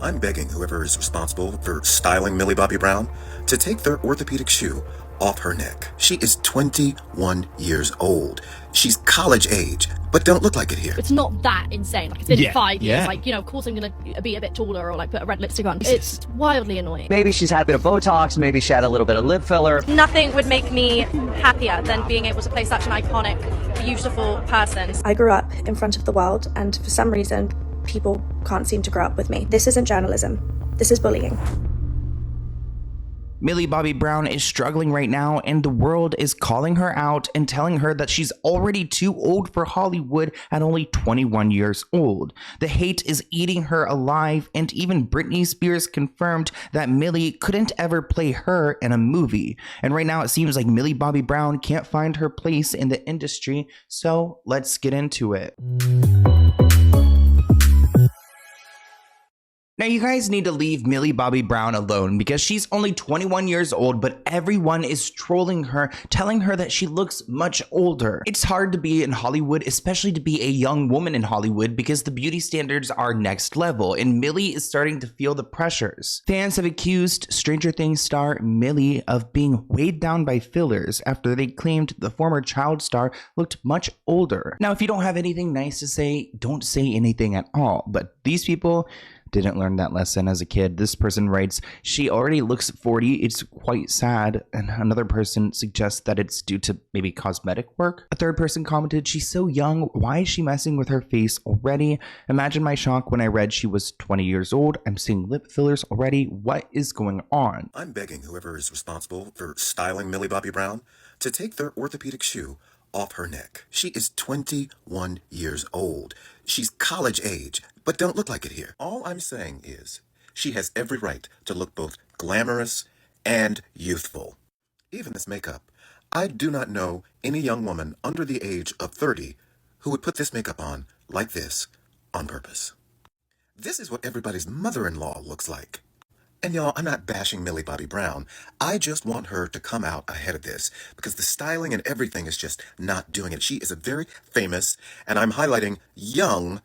I'm begging whoever is responsible for styling Millie Bobby Brown to take their orthopedic shoe off her neck. She is 21 years old. She's college age, but don't look like it here. It's not that insane. Like, it's been 5 years. Like, of course I'm gonna be a bit taller or like put a red lipstick on. It's wildly annoying. Maybe she's had a bit of Botox, maybe she had a little bit of lip filler. Nothing would make me happier than being able to play such an iconic, beautiful person. I grew up in front of the world, and for some reason, people can't seem to grow up with me. This isn't journalism. This is bullying. Millie Bobby Brown is struggling right now, and the world is calling her out and telling her that she's already too old for Hollywood at only 21 years old. The hate is eating her alive, and even Britney Spears confirmed that Millie couldn't ever play her in a movie. And right now it seems like Millie Bobby Brown can't find her place in the industry, so let's get into it. Now, you guys need to leave Millie Bobby Brown alone because she's only 21 years old, but everyone is trolling her, telling her that she looks much older. It's hard to be in Hollywood, especially to be a young woman in Hollywood, because the beauty standards are next level, and Millie is starting to feel the pressures. Fans have accused Stranger Things star Millie of being weighed down by fillers after they claimed the former child star looked much older. Now, if you don't have anything nice to say, don't say anything at all, but these people didn't learn that lesson as a kid. This person writes, she already looks 40. It's quite sad. And another person suggests that it's due to maybe cosmetic work. A third person commented, she's so young. Why is she messing with her face already? Imagine my shock when I read she was 20 years old. I'm seeing lip fillers already. What is going on? I'm begging whoever is responsible for styling Millie Bobby Brown to take their orthopedic shoe off her neck. She is 21 years old. She's college age, but don't look like it here. All I'm saying is she has every right to look both glamorous and youthful. Even this makeup. I do not know any young woman under the age of 30 who would put this makeup on like this on purpose. This is what everybody's mother-in-law looks like. And y'all, I'm not bashing Millie Bobby Brown. I just want her to come out ahead of this because the styling and everything is just not doing it. She is a very famous, and I'm highlighting young,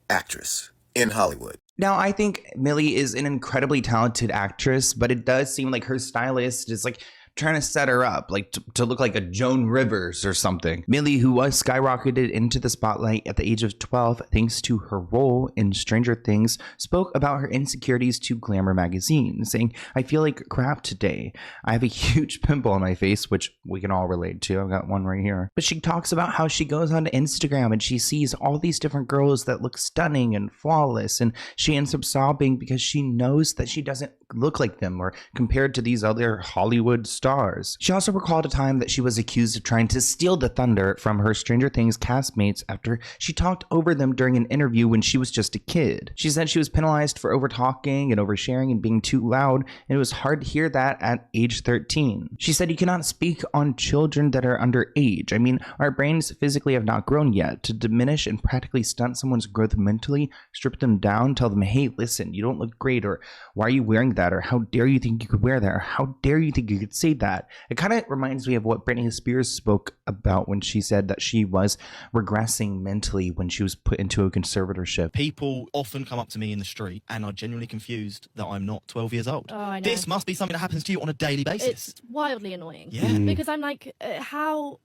actress in Hollywood. Now, I think Millie is an incredibly talented actress, but it does seem like her stylist is like trying to set her up like to look like a Joan Rivers or something. Millie, who was skyrocketed into the spotlight at the age of 12 thanks to her role in Stranger Things, spoke about her insecurities to Glamour magazine, saying, I feel like crap today. I have a huge pimple on my face, which we can all relate to. I've got one right here. But she talks about how she goes onto Instagram and she sees all these different girls that look stunning and flawless, and she ends up sobbing because she knows that she doesn't look like them or compared to these other Hollywood stars. She also recalled a time that she was accused of trying to steal the thunder from her Stranger Things castmates after she talked over them during an interview when she was just a kid. She said she was penalized for over talking and oversharing and being too loud, and it was hard to hear that at age 13. She said you cannot speak on children that are underage. I mean, our brains physically have not grown yet. To diminish and practically stunt someone's growth mentally, strip them down, tell them, hey, listen, you don't look great, or why are you wearing that, or how dare you think you could wear that, or how dare you think you could say that. It kind of reminds me of what Britney Spears spoke about when she said that she was regressing mentally when she was put into a conservatorship. People often come up to me in the street and are genuinely confused that I'm not 12 years old. Oh, I know. This must be something that happens to you on a daily basis. It's wildly annoying. Yeah. Because I'm like, how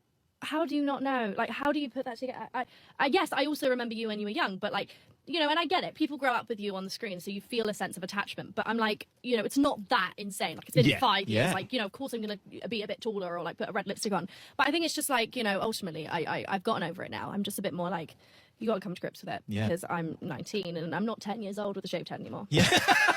do you not know? Like, how do you put that together? I guess I also remember you when you were young, but like, and I get it. People grow up with you on the screen, so you feel a sense of attachment. But I'm like, it's not that insane. Like, it's been 5 years. Like, of course I'm going to be a bit taller or like put a red lipstick on. But I think it's just like, ultimately I've gotten over it now. I'm just a bit more like, you got to come to grips with it. Yeah. Because I'm 19 and I'm not 10 years old with a shaved head anymore. Yeah.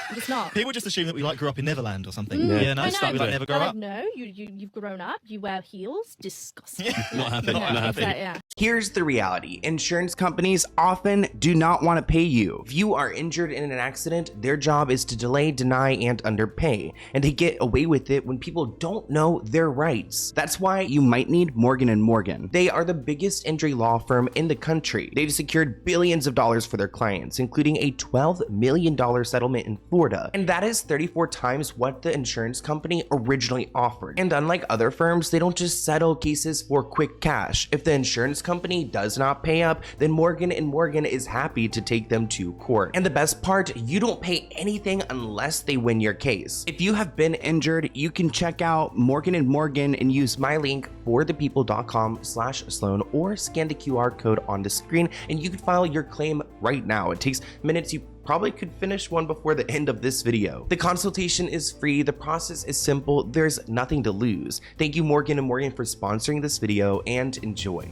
I'm just not. People just assume that we like grew up in Neverland or something. I know, It's like we like never grow like, up. No, you've grown up. You wear heels. Disgusting. Not happy. No, Not happy. yeah. Here's the reality. Insurance companies often do not want to pay you. If you are injured in an accident, their job is to delay, deny, and underpay. And they get away with it when people don't know their rights. That's why you might need Morgan & Morgan. They are the biggest injury law firm in the country. They've secured billions of dollars for their clients, including a $12 million settlement in Florida. And that is 34 times what the insurance company originally offered. And unlike other firms, they don't just settle cases for quick cash. If the insurance company does not pay up, then Morgan & Morgan is happy to take them to court. And the best part, you don't pay anything unless they win your case. If you have been injured, you can check out Morgan & Morgan and use my link forthepeople.com/Sloan or scan the QR code on the screen and you can file your claim right now. It takes minutes. You probably could finish one before the end of this video. The consultation is free. The process is simple. There's nothing to lose. Thank you, Morgan & Morgan, for sponsoring this video, and enjoy.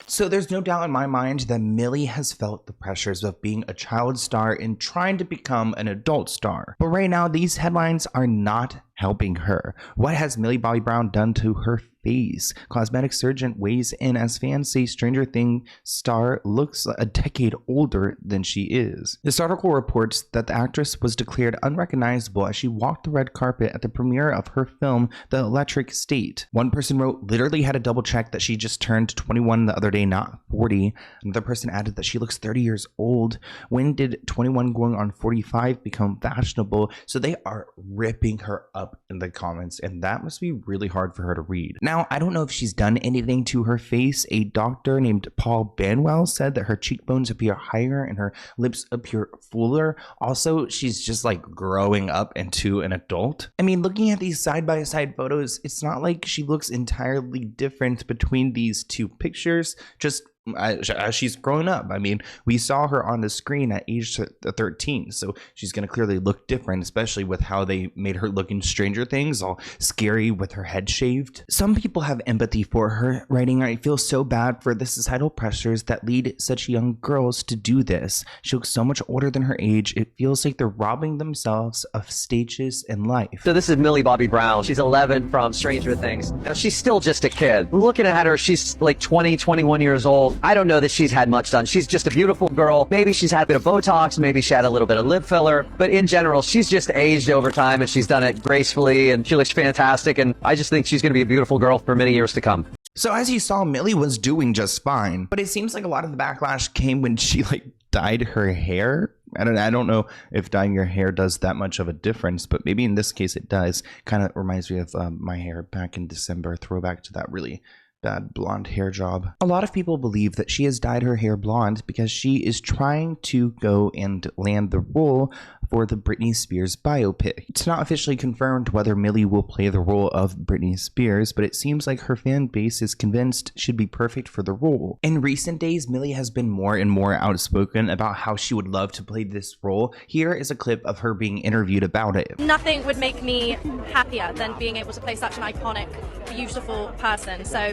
So there's no doubt in my mind that Millie has felt the pressures of being a child star and trying to become an adult star. But right now, these headlines are not helping her. What has Millie Bobby Brown done to her face? Cosmetic surgeon weighs in as fans say Stranger Things star looks a decade older than she is. This article reports that the actress was declared unrecognizable as she walked the red carpet at the premiere of her film The Electric State. One person wrote, literally had to double check that she just turned 21 the other day, not 40. Another person added that she looks 30 years old. When did 21 going on 45 become fashionable? So they are ripping her up in the comments, and that must be really hard for her to read. Now, I don't know if she's done anything to her face. A doctor named Paul Banwell said that her cheekbones appear higher and her lips appear fuller. Also, she's just like growing up into an adult. I mean, looking at these side-by-side photos, it's not like she looks entirely different between these two pictures, just as she's grown up. I mean, we saw her on the screen at age 13, so she's going to clearly look different, especially with how they made her look in Stranger Things, all scary with her head shaved. Some people have empathy for her, writing, I feel so bad for the societal pressures that lead such young girls to do this. She looks so much older than her age. It feels like they're robbing themselves of stages in life. So this is Millie Bobby Brown. She's 11 from Stranger Things. Now, she's still just a kid. Looking at her, she's like 20, 21 years old. I don't know that she's had much done. She's just a beautiful girl. Maybe she's had a bit of Botox, maybe she had a little bit of lip filler, but in general, she's just aged over time and she's done it gracefully and she looks fantastic, and I just think she's going to be a beautiful girl for many years to come. So as you saw, Millie was doing just fine, but it seems like a lot of the backlash came when she dyed her hair. I don't know if dyeing your hair does that much of a difference, but maybe in this case it does. Kind of reminds me of my hair back in December, throwback to that really bad blonde hair job. A lot of people believe that she has dyed her hair blonde because she is trying to go and land the role for the Britney Spears biopic. It's not officially confirmed whether Millie will play the role of Britney Spears, but it seems like her fan base is convinced she'd be perfect for the role. In recent days, Millie has been more and more outspoken about how she would love to play this role. Here is a clip of her being interviewed about it. Nothing would make me happier than being able to play such an iconic, beautiful person. So,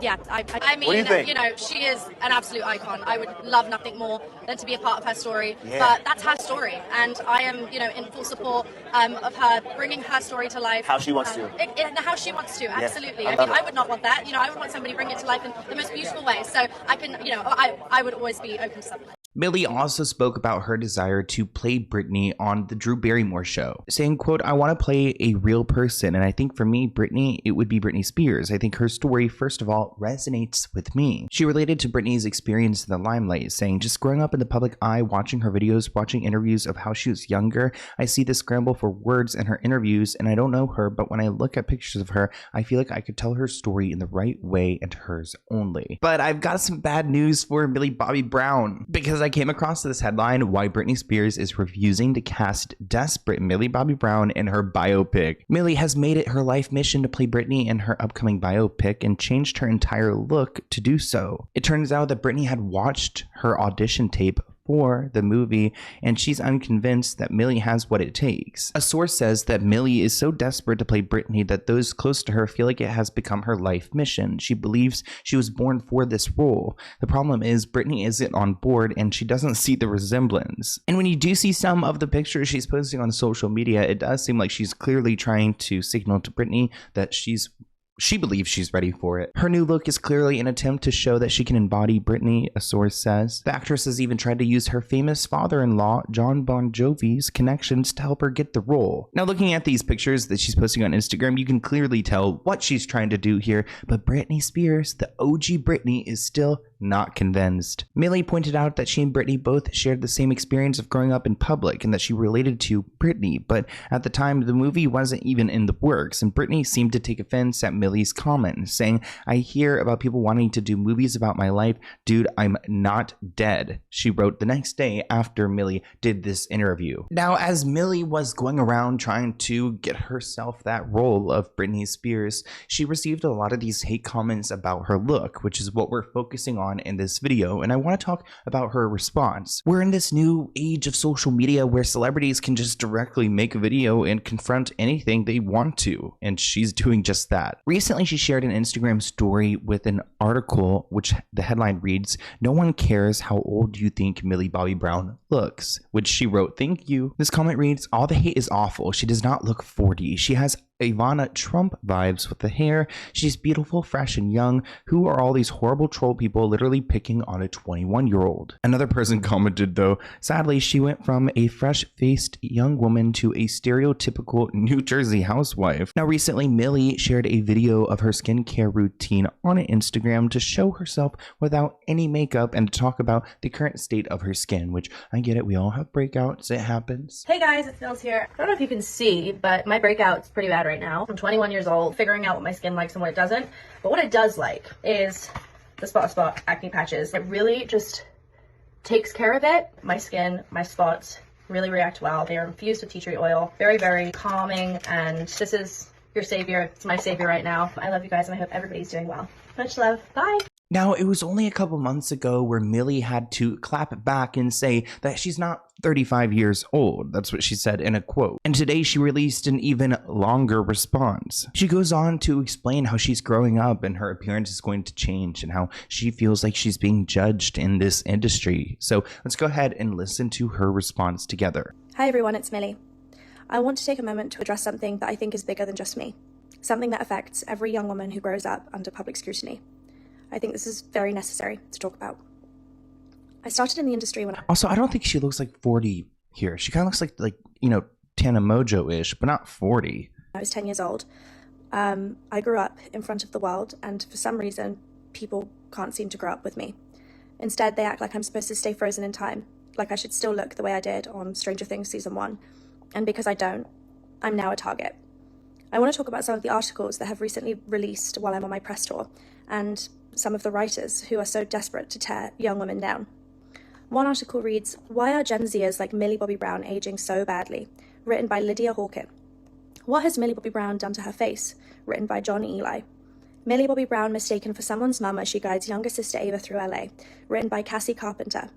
yeah, I mean, you know, she is an absolute icon. I would love nothing more than to be a part of her story, but that's her story. And I am, you know, in full support of her bringing her story to life. How she wants to. How she wants to, absolutely. I mean, I would not want that. You know, I would want somebody to bring it to life in the most beautiful way. So I can, you know, I would always be open to something. Millie also spoke about her desire to play Britney on the Drew Barrymore show, saying, quote, I want to play a real person, and I think for me, Britney, it would be Britney Spears. I think her story, first of all, resonates with me. She related to Britney's experience in the limelight, saying, just growing up in the public eye, watching her videos, watching interviews of how she was younger, I see the scramble for words in her interviews, and I don't know her, but when I look at pictures of her, I feel like I could tell her story in the right way and hers only. But I've got some bad news for Millie Bobby Brown, because I came across this headline, why Britney Spears is refusing to cast desperate Millie Bobby Brown in her biopic. Millie has made it her life mission to play Britney in her upcoming biopic and changed her entire look to do so. It turns out that Britney had watched her audition tape for the movie, and she's unconvinced that Millie has what it takes. A source says that Millie is so desperate to play Britney that those close to her feel like it has become her life mission. She believes she was born for this role. The problem is Britney isn't on board and she doesn't see the resemblance. And when you do see some of the pictures she's posting on social media, it does seem like she's clearly trying to signal to Britney that she's she believes she's ready for it. Her new look is clearly an attempt to show that she can embody Britney, a source says. The actress has even tried to use her famous father-in-law, John Bon Jovi's connections to help her get the role. Now, looking at these pictures that she's posting on Instagram, you can clearly tell what she's trying to do here, but Britney Spears, the OG Britney, is still not convinced. Millie pointed out that she and Britney both shared the same experience of growing up in public and that she related to Britney, but at the time the movie wasn't even in the works, and Britney seemed to take offense at Millie's comment, saying, "I hear about people wanting to do movies about my life. Dude, I'm not dead," she wrote the next day after Millie did this interview. Now, as Millie was going around trying to get herself that role of Britney Spears, she received a lot of these hate comments about her look, which is what we're focusing on in this video, and I want to talk about her response. We're in this new age of social media where celebrities can just directly make a video and confront anything they want to, and she's doing just that. Recently, she shared an Instagram story with an article which the headline reads, "No one cares how old you think Millie Bobby Brown looks," which she wrote, "Thank you." This comment reads, "All the hate is awful. She does not look 40. She has Ivana Trump vibes with the hair. She's beautiful, fresh, and young. Who are all these horrible troll people literally picking on a 21-year-old? Another person commented, though, "Sadly, she went from a fresh-faced young woman to a stereotypical New Jersey housewife." Now, recently, Millie shared a video of her skincare routine on Instagram to show herself without any makeup and to talk about the current state of her skin, which I get it. We all have breakouts. It happens. Hey guys, it's Nils here. I don't know if you can see, but my breakout's pretty bad right now. I'm 21 years old, figuring out what my skin likes and what it doesn't. But what it does like is the spot acne patches. It really just takes care of it. My skin, my spots really react well. They are infused with tea tree oil. Very, very calming, and this is your savior. It's my savior right now. I love you guys, and I hope everybody's doing well. Much love. Bye. Now, it was only a couple months ago where Millie had to clap back and say that she's not 35 years old. That's what she said in a quote. And today she released an even longer response. She goes on to explain how she's growing up and her appearance is going to change and how she feels like she's being judged in this industry. So let's go ahead and listen to her response together. Hi everyone, it's Millie. I want to take a moment to address something that I think is bigger than just me. Something that affects every young woman who grows up under public scrutiny. I think this is very necessary to talk about. I started in the industry when Also, I don't think she looks like 40 here. She kind of looks like, you know, Tana Mojo-ish, but not 40. I was 10 years old. I grew up in front of the world, and for some reason, people can't seem to grow up with me. Instead, they act like I'm supposed to stay frozen in time, like I should still look the way I did on Stranger Things Season 1. And because I don't, I'm now a target. I want to talk about some of the articles that have recently released while I'm on my press tour, and some of the writers who are so desperate to tear young women down. One article reads, "Why are Gen Zers like Millie Bobby Brown aging so badly?" Written by Lydia Hawkin. "What has Millie Bobby Brown done to her face?" Written by John Eli. "Millie Bobby Brown mistaken for someone's mum as she guides younger sister Ava through LA." Written by Cassie Carpenter.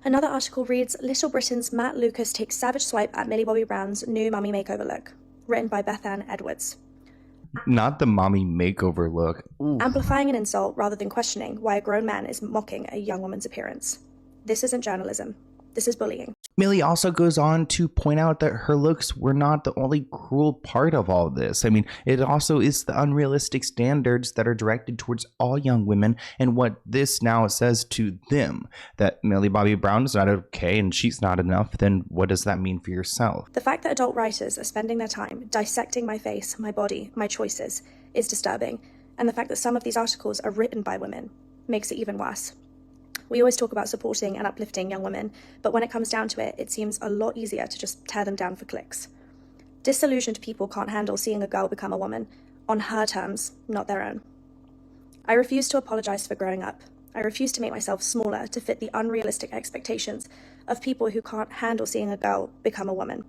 Another article reads, "Little Britain's Matt Lucas takes savage swipe at Millie Bobby Brown's new mummy makeover look." Written by Beth Ann Edwards. Not the mommy makeover look. Ooh. Amplifying an insult rather than questioning why a grown man is mocking a young woman's appearance. This isn't journalism. This is bullying. Millie also goes on to point out that her looks were not the only cruel part of all this. I mean, it also is the unrealistic standards that are directed towards all young women, and what this now says to them, that Millie Bobby Brown is not okay and she's not enough, then what does that mean for yourself? The fact that adult writers are spending their time dissecting my face, my body, my choices is disturbing, and the fact that some of these articles are written by women makes it even worse. We always talk about supporting and uplifting young women, but when it comes down to it, it seems a lot easier to just tear them down for clicks. Disillusioned people can't handle seeing a girl become a woman, on her terms, not their own. I refuse to apologize for growing up. I refuse to make myself smaller to fit the unrealistic expectations of people who can't handle seeing a girl become a woman.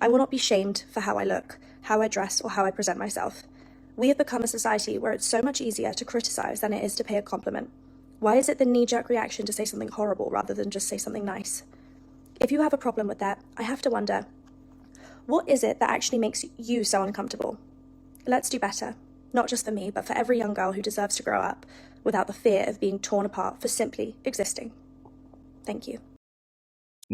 I will not be shamed for how I look, how I dress, or how I present myself. We have become a society where it's so much easier to criticize than it is to pay a compliment. Why is it the knee-jerk reaction to say something horrible rather than just say something nice? If you have a problem with that, I have to wonder, what is it that actually makes you so uncomfortable? Let's do better, not just for me, but for every young girl who deserves to grow up without the fear of being torn apart for simply existing. Thank you.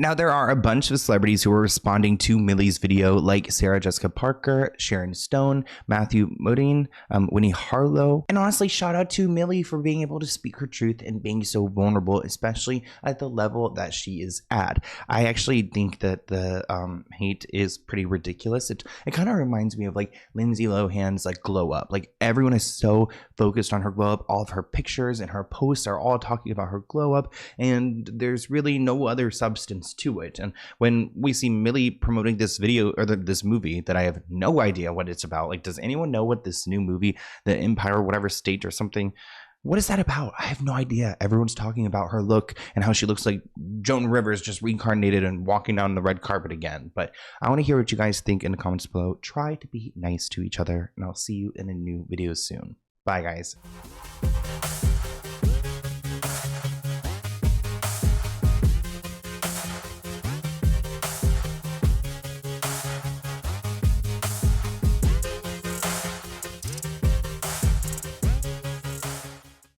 Now, there are a bunch of celebrities who are responding to Millie's video, like Sarah Jessica Parker, Sharon Stone, Matthew Modine, Winnie Harlow. And honestly, shout out to Millie for being able to speak her truth and being so vulnerable, especially at the level that she is at. I actually think that the hate is pretty ridiculous. It kind of reminds me of like Lindsay Lohan's like glow up. Like everyone is so focused on her glow up. All of her pictures and her posts are all talking about her glow up, and there's really no other substance to it. And when we see Millie promoting this video or this movie that I have no idea what it's about, like, does anyone know what this new movie, The Empire, whatever state or something, what is that about? I have no idea. Everyone's talking about her look and how she looks like Joan Rivers just reincarnated and walking down the red carpet again. But I want to hear what you guys think in the comments below. Try to be nice to each other, and I'll see you in a new video soon. Bye, guys.